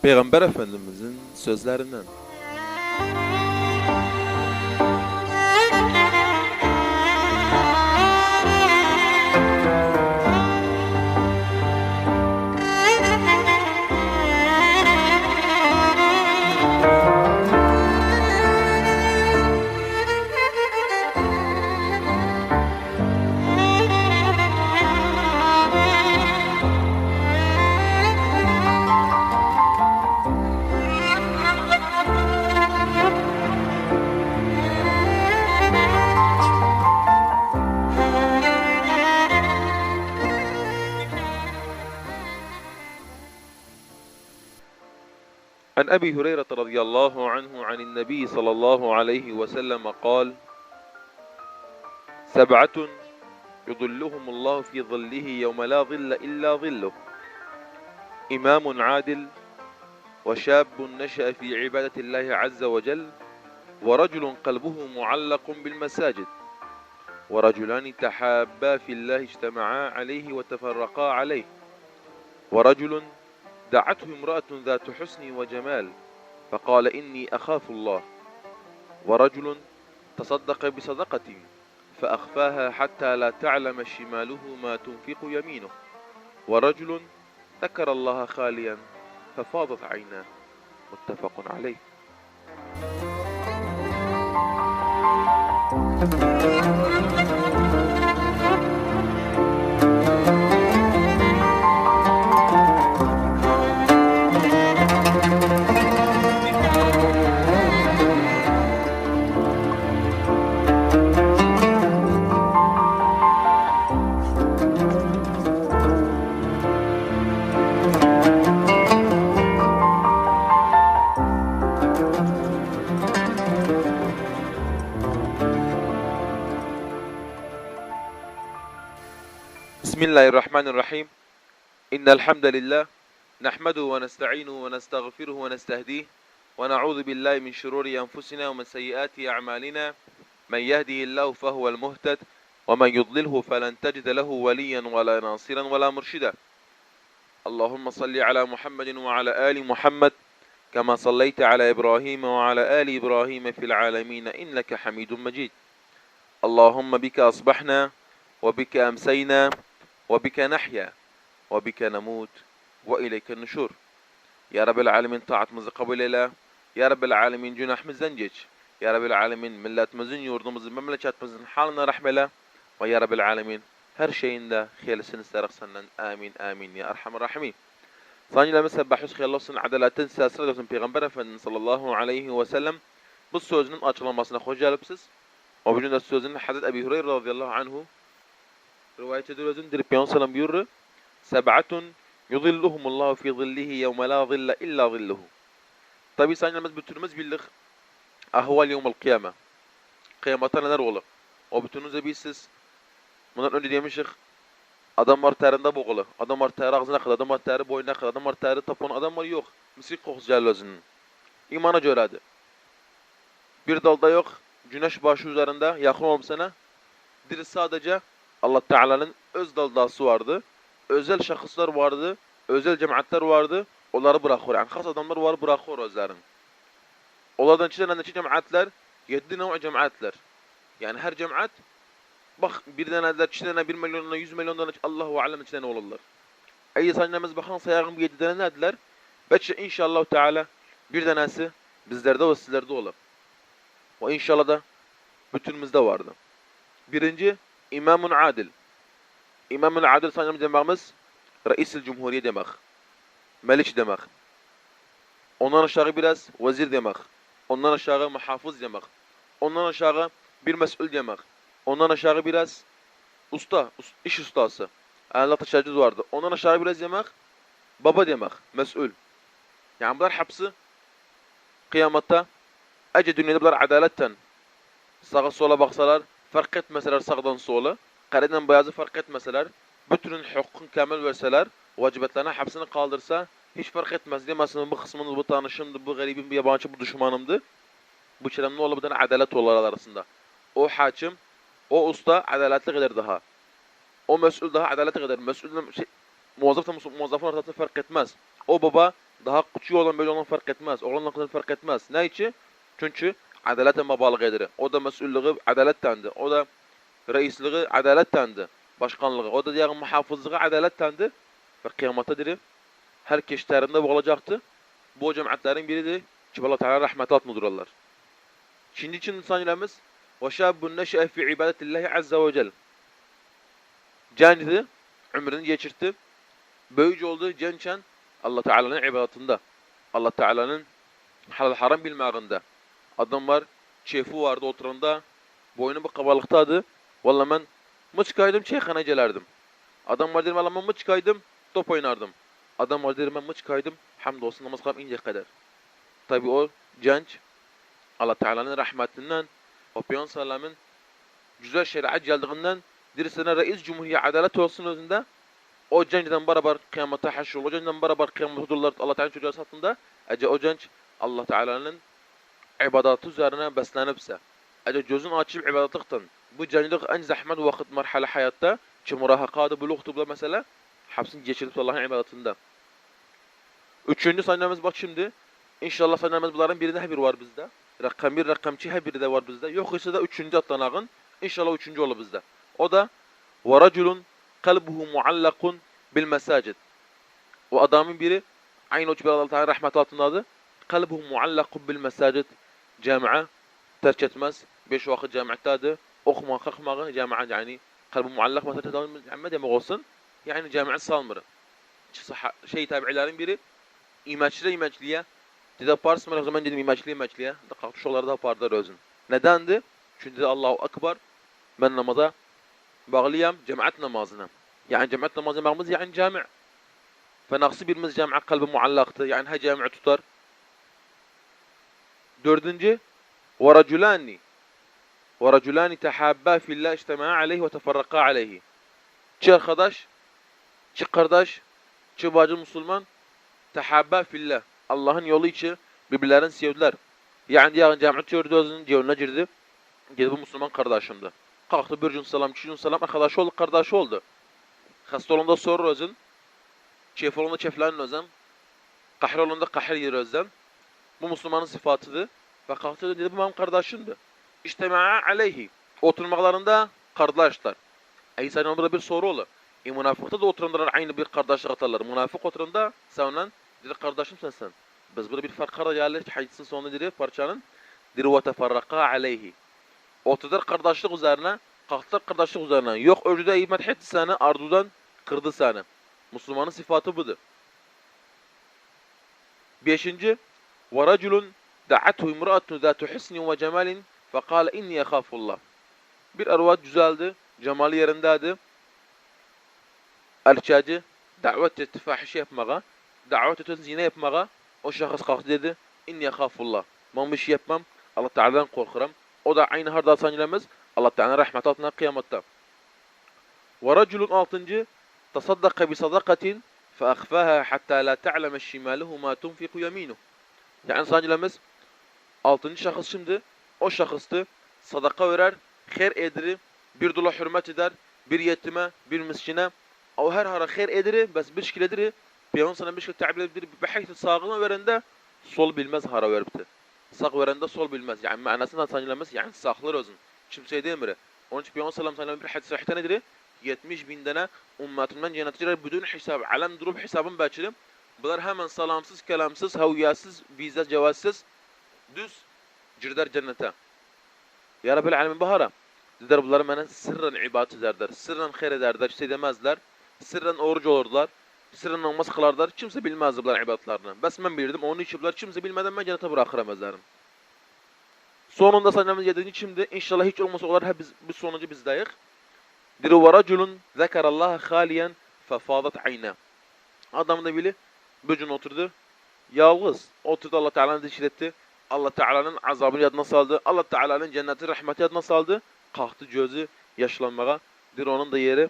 Peygamber Efendimizin sözlerinden. عن أبي هريرة رضي الله عنه عن النبي صلى الله عليه وسلم قال: سبعة يظلهم الله في ظله يوم لا ظل إلا ظله، إمام عادل، وشاب نشأ في عبادة الله عز وجل، ورجل قلبه معلق بالمساجد، ورجلان تحابا في الله اجتمعا عليه وتفرقا عليه، ورجل دعته امرأة ذات حسن وجمال فقال إني أخاف الله، ورجل تصدق بصدقة فأخفاها حتى لا تعلم شماله ما تنفق يمينه، ورجل ذكر الله خاليا ففاضت عيناه. متفق عليه. بسم الله الرحمن الرحيم. إن الحمد لله نحمده ونستعينه ونستغفره ونستهديه ونعوذ بالله من شرور أنفسنا ومن سيئات أعمالنا، من يهده الله فهو المهتد ومن يضلله فلن تجد له وليا ولا ناصرا ولا مرشدا. اللهم صل على محمد وعلى آل محمد كما صليت على إبراهيم وعلى آل إبراهيم في العالمين إنك حميد مجيد. اللهم بك أصبحنا وبك أمسينا وبك نحيا وبك نموت وإليك النشور. يا رب العالمين taatımızı kabul eyle. Ya Rabbil Alemin günahımızdan geç. Ya Rabbil Alemin milletimizin, yurdumuzun, memleketimizin haline rahmele. Ve Ya Rabbil Alemin her şeyinde hayırlısını isterik senden. Amin amin ya Erhamer Rahimin. Saniyeleme sebbahüs hayırlısın, adaletin sesire olsun Peygamber Efendimiz sallallahu aleyhi ve sellem bu sözünün açıklamasına hoş geldiniz. O bugün de sözünün Hazreti Ebu Hureyre radıyallahu anhu rivayet ediyoruz. Peygamber sallam buyurur: Seb'atun yuzilluhumullahu fi zillihi yevme la zille illa zilluhu. Tabi saniyemiz bütünümüz bildik. Ahval yevmel kıyame. Kıyamata neler olur? O bütünümüzde bilsiz. Bundan önce demiştik. Adam var terinde boğulu. Adam var teri ağzına kadar. Adam var teri boynuna kadar. Adam var teri taponu. Adam var yok. Misik kokusu cellozunun. İmana göredir. Bir dalda yok. Güneş başı üzerinde yakın olmasına. Diri sadece Allah Teala'nın öz daldası vardı. Özel şahıslar vardı. Özel cemaatler vardı. Onları bırakıyor. Yani has adamlar var bırakıyor özlerini. Onlardan içinde cemaatler 7 nevi cemaatler. Yani her cemaat bak bir taneler, 2 tane, 1 milyondan, 100 milyondan Allahu alem içinde ne olurlar. Ey sanımız bakın sayağım 7 tane nediler. Belki inşallah Teala bir tanesi bizlerde ve sizlerde olur. Ve inşallah da bütünümüzde vardı. Birinci İmamun Adil. İmamun Adil sanırım dememiz Reis-i Cumhuriye demek. Melik demek. Ondan aşağı biraz vezir demek. Ondan aşağı muhafız demek. Ondan aşağı bir mesul demek. Ondan aşağı biraz usta, iş ustası. Allah teşekkür vardı. Ondan aşağı biraz demek baba demek, mesul. Yani bunlar hepsi kıyamette ece dünyada bunlar adaletten sağa sola baksalar fark etmeseler sağdan sola, kareden beyazı fark etmeseler, bütünün hukukun kamil verseler, vacibetlerine hepsini kaldırsa hiç fark etmez. Demesin bu kısmınız bu tanışımdı, bu garibim, bu yabancı, bu düşmanımdı. Bu çenem ne olur bu tane adalet olar arasında. O hakim, o usta adaletli kadar daha. O mesul daha adaletli kadar. Mesul muvazzaf da muvazzafın arasında fark etmez. O baba Daha küçük olan böyle olan fark etmez. Oğlanla kızın fark etmez. Ne için? Çünkü adalete mabalık edir. O da mesulluğu adalettendi. O da reisliği adalettendi. Başkanlığı. O da diğer muhafızlığı adalettendi. Ve kıyamata diri herkes tarihinde bu olacaktı. Bu cemaatlerin biridir ki Allah Teala rahmet altında dururlar. Şimdi için insanlarımız ve şabun neşe fi ibadetillahi azze ve celle. Gençti, ömrünü geçirtti. Böyüce oldu gençken Allah Teala'nın ibadetinde. Allah Teala'nın halal haram bilmağında. Adam var, çefu vardı oturanda, boynu bir kabalıktadı. Vallahi ben mıçkaydım, çeykhana gelerdim. Adam var derim, vallahi ben mıçkaydım, top oynardım. Adam var derim, ben mıçkaydım, hamdolsun namaz kılıp ince kadar. Tabi o genç, Allah Teala'nın rahmetinden, o Peygamber sallamın güzel şeriat geldiğinden, dirisine reis cumhuriye adalet olsun özünde, o gençden beraber kıyamata haşr olur. O gençden beraber kıyamet hudurlar Allah Teala çocuğa satında, ece o genç Allah Teala'nın ibadatı üzerine beslenipse, ece gözün açıp ibadetlikten, bu gençlik en zahmet vakit marhala hayatta, ki murahakada buluğtu bula mesela, hapsini geçirip Allah'ın ibadetinde. Üçüncü sayınlarımız bak şimdi, İnşallah sayınlarımız bunların birinde her biri var bizde. Rakam 1, rakam 2 her biri de var bizde. Yok ise de üçüncü atlanağın, İnşallah üçüncü olur bizde. O da وَرَجُلٌ قَلْبُهُ مُعَلَّقٌ بِالْمَسَاجِدِ. O adamın biri, aynı o gibi Allah Teala rahmet altındadır. قَلْبُهُ مُعَلَّقٌ بِالْمَسَاجِدِ. Cami'a terk etmez. 5 vakit camiattadır. Okuma, kalkmağı cami'a yani. Kalbi muallak mesajid cami'a demek olsun. Yani cami'a salmır. Tabi'ilerin biri, imeçliye. Dedi Pars mı? O zaman dedim imeçliye. Da kalkışoları da parlar özün. Nedendi? Çünkü Allahu Ekber. Ben namaza bağlıyam cemaat namazına. Yani cemaat namazına bağımız yani cami'. Fenaksı birimiz cami'a kalbi muallaktı. Yani ha cami'a tutar. Dördüncü وَرَجُلَانِ تَحَابَّا فِي اللّٰهِ اجْتَمَعَا عَلَيْهِ وَتَفَرَّقَا عَلَيْهِ. Çi arkadaş, çi kardeş, çi bacı Müslüman tehabba fillah. Allah'ın yolu için birbirlerini sevdiler. Yani diğer cemaat gördü özünün yoluna girdi. Geldi bu Müslüman kardeşimdi. Kalktı bir gün selam, 2 gün selam, arkadaş oldu, kardeş oldu. Hasta olanda sorur özün. Keyif olanda keyiflerin özün. Kahir olanda kahir yer özün. Bu Müslümanın sıfatıdır. Ve kalktı dedi bu benim kardeşimdi. İctema'a aleyhi. Oturmaklarında kardeşler. İsa'nın burada bir soru olur. Münafıkta da oturanlar aynı bir kardeşlik atarlar. Münafık oturanda sen dedi kardeşimsin sen. Biz burada bir fark kardeşlik hadisin sonunda dedi parçanın. Dedi ve teferraka aleyhi. Oturdular kardeşlik üzerine, kalktılar kardeşlik üzerine. Yok öncüde iyi medhetti seni, ardudan kırdı seni. Müslümanın sıfatı budur. 5. وَرَجُلٌ دَعَتْهُ اِمْرَأَةٌ ذَاتُ حِسْنٍ وَجَمَالٍ فَقَالَ اِنِّي يَخَافُ اللّٰهِ. Bir arvat güzeldi, cemali yerindeydi. Erkeci davet etti fahişe yapmağa, davet etti zina yapmağa. O şahıs kalktı dedi, اِنِّي يَخَافُ اللّٰه. Ben bir şey yapmam, Allah Teala'dan korkuram. O da aynı harda sanılamaz, Allah Teala'nın rahmet altına kıyamatta. وَرَجُلٌ 6. تَصَدَّقَ بِصَدَقَةٍ فَأَخْفَاهَا حَتَّى لَا تَعْلَمَ الشِّمَالُهُ مَا تُنْفِقُ يَمِينُهُ. Yani sanılamaz, 6. şahıs şimdi, o şahıstı sadaka verer, hayır edilir, bir dula hürmet eder, bir yetime, bir miskine, o her hara hayır edilir, bes bir şekil edilir, Peygamber sana bir şekil tabir edilir, bir hayli sağına verende, sol bilmez hara veribdi. Sağ verende sol bilmez. Yani manasından sanılamaz, yani sağlar özün. Kimseye demir. Onun için Peygamber sallallahu aleyhi ve sellem bir hadis sahihten edilir, 70.000 tane ümmetimden cennete girer, bütün hesap, alem durup hesabın başarım. Bunlar hemen salamsız, kelamsız, haviyasız, vize cevazsız, düz girder cennete. Ya Rabbil alemin bahara. Dediler bunlar bana sırrın ibadet ederler, sırrın hayır ederler, şey demezler, sırrın oruç olurlar, sırrın namaz kılarlar, kimse bilmez bunlar ibadetlerini. Bes ben bilirdim, onu için bunlar kimse bilmeden ben cennete bırakıramazlarım. Sonunda sanırımız 7. şimdi inşallah hiç olmasa onlar hep biz sonuncu bizdeyiz. Diri ve raculun zekerallaha haliyen fefadat ayna. Adam da bile bir gün oturdu, yalnız oturdu Allah Teala'nı zikretti. Allah Teala'nın azabını yadına saldı. Allah Teala'nın cenneti rahmeti yadına saldı. Kalktı gözü yaşlanmağa. Diri onun da yeri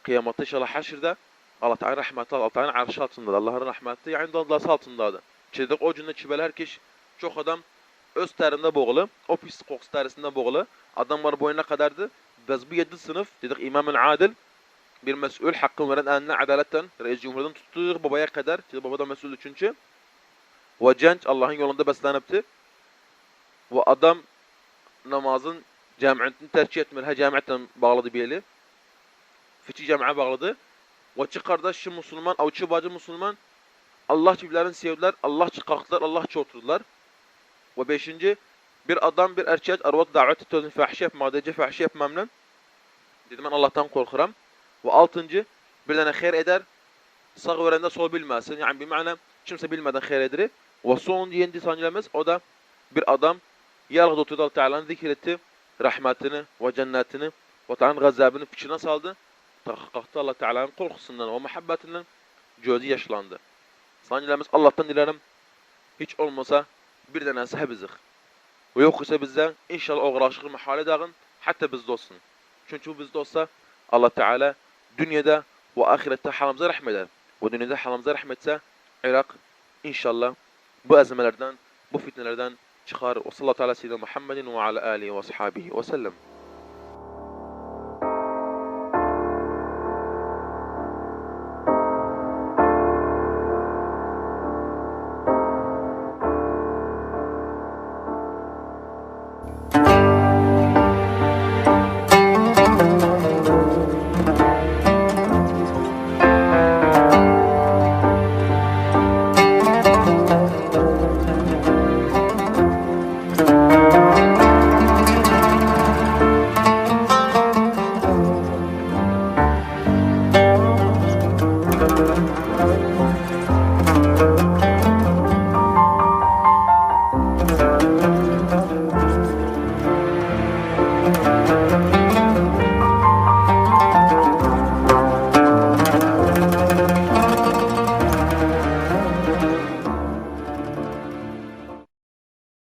kıyamatta inşallah haşirde. Allah Teala rahmeti Allah Teala'nın arşı altındadır. Allah'ın rahmeti yani Allah'ın altındadır. Çedik o günde çibeler herkes çok adam öz terinde boğulu. O pis kokusu terisinde boğulu. Adamlar boyuna kadardı. Biz bu 7 sınıf dedik İmam-ül Adil bir mesul hakkını veren eline adaletten reis cumhurdan tuttuğu babaya kadar. Çünkü baba da mesul çünkü. Ve genç Allah'ın yolunda beslenipti. Ve adam namazın camiatini tercih etmeli. Ha camiatten bağladı bir eli. Fiçi camiye bağladı. Ve çi kardeş şu Müslüman, o çi bacı Müslüman Allah gibilerini sevdiler, Allah kalktılar, Allah oturdular. Ve beşinci, bir adam, bir erkek arvat davet ettiğini fahşi yapma, dece fahşi yapmamla. Dedim ben Allah'tan korkuram. Ve altıncı, bir tane hayır eder, sağ verende sol bilmesin. Yani bir ma'na kimse bilmeden hayır eder. Ve son yendi sanılamaz, o da bir adam yalnız oturdu Allah Teala'nın zikretti, rahmetini ve cennetini ve Teala'nın gazabını fikirine saldı. Kalktı Allah Teala'nın korkusundan ve muhabbetinden gözü yaşlandı. Sanılamaz Allah'tan dilerim hiç olmasa bir tanesi hebizik. Ve yok ise bizden inşallah o gıraşıklı mahale dağın hatta bizde olsun. Çünkü bu bizde olsa Allah Teala dünyada ve ahirette haramıza rahmeder. Ve dünyada haramıza rahmetse Irak inşallah bu ezmelerden, bu fitnelerden çıkar. Ve sallallahu aleyhi ve sellem Muhammedin ve ala alihi ve ashabihi ve sellem.